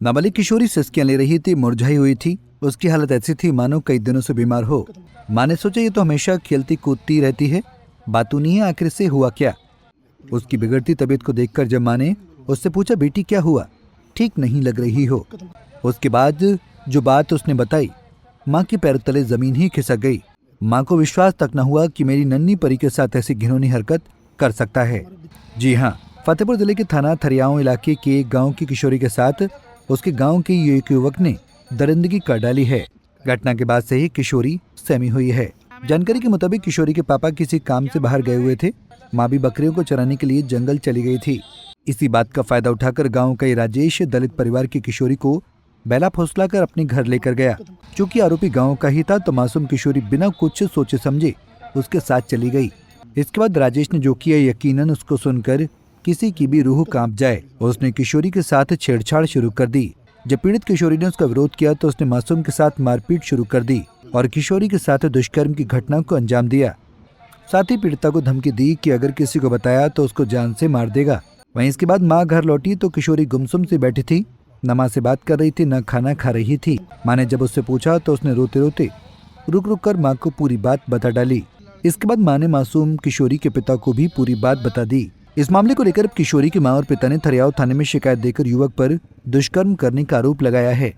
नाबालिग किशोरी सिसकियां ले रही थी, मुरझाई हुई थी। उसकी हालत ऐसी थी मानो कई दिनों से बीमार हो। माँ ने सोचा ये तो हमेशा खेलती कूदती रहती है, बातू नहीं है, आखिर से हुआ क्या। उसकी बिगड़ती तबीयत को देखकर जब माँ ने उससे पूछा, बेटी क्या हुआ, ठीक नहीं लग रही हो। उसके बाद जो बात उसने बताई, माँ के पैर तले जमीन ही खिसक गई। माँ को विश्वास तक न हुआ कि मेरी नन्ही परी के साथ ऐसी घिनौनी हरकत कर सकता है। जी हाँ, फतेहपुर जिले के थाना थरियाओं इलाके के एक गांव की किशोरी के साथ उसके गांव के एक युवक ने दरिंदगी कर डाली है। घटना के बाद से ही किशोरी सहमी हुई है। जानकारी के मुताबिक किशोरी के पापा किसी काम से बाहर गए हुए थे। माँ भी बकरियों को चराने के लिए जंगल चली गई थी। इसी बात का फायदा उठाकर गांव का ये राजेश दलित परिवार की किशोरी को बेला फुसला कर अपने घर लेकर गया। चूंकि आरोपी गांव का ही था तो मासूम किशोरी बिना कुछ सोचे समझे उसके साथ चली गई। इसके बाद राजेश ने जो किया, यकीनन उसको सुनकर किसी की भी रूह कांप जाए। उसने किशोरी के साथ छेड़छाड़ शुरू कर दी। जब पीड़ित किशोरी ने उसका विरोध किया तो उसने मासूम के साथ मारपीट शुरू कर दी और किशोरी के साथ दुष्कर्म की घटना को अंजाम दिया। साथ ही पीड़िता को धमकी दी कि अगर किसी को बताया तो उसको जान से मार देगा। वहीं इसके बाद माँ घर लौटी तो किशोरी गुमसुम से बैठी थी, न माँ से बात कर रही थी, न खाना खा रही थी। माँ ने जब उससे पूछा तो उसने रोते रोते रुक रुक कर माँ को पूरी बात बता डाली। इसके बाद माँ ने मासूम किशोरी के पिता को भी पूरी बात बता दी। इस मामले को लेकर किशोरी की माँ और पिता ने थरियाओं थाने में शिकायत देकर युवक पर दुष्कर्म करने का आरोप लगाया है।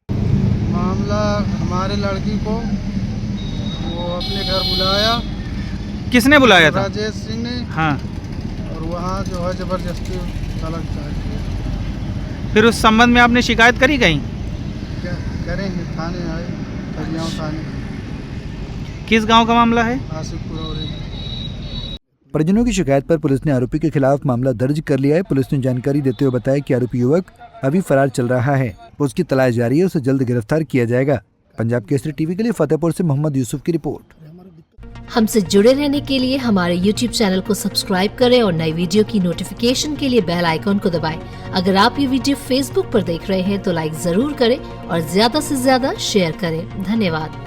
मामला हमारे लड़की को वो अपने घर बुलाया। किसने बुलाया था? राजेश सिंह ने। हाँ। और वहाँ जो है जबरदस्ती तलाक चाहिए। फिर उस संबंध में आपने शिकायत करी कहीं? क्या करेंगे, थाने आए, थरियाओं थाने। किस गांव का मामला है? आसिफपुर। और परिजनों की शिकायत पर पुलिस ने आरोपी के खिलाफ मामला दर्ज कर लिया है। पुलिस ने जानकारी देते हुए बताया कि आरोपी युवक अभी फरार चल रहा है। उसकी तलाश जारी है, उसे जल्द गिरफ्तार किया जाएगा। पंजाब केसरी टीवी के लिए फतेहपुर से मोहम्मद यूसुफ की रिपोर्ट। हमसे जुड़े रहने के लिए हमारे YouTube चैनल को सब्सक्राइब करें और नई वीडियो की नोटिफिकेशन के लिए बेल आइकॉन को दबाएं। अगर आप ये वीडियो Facebook पर देख रहे हैं तो लाइक जरूर करें और ज्यादा से ज्यादा शेयर करें। धन्यवाद।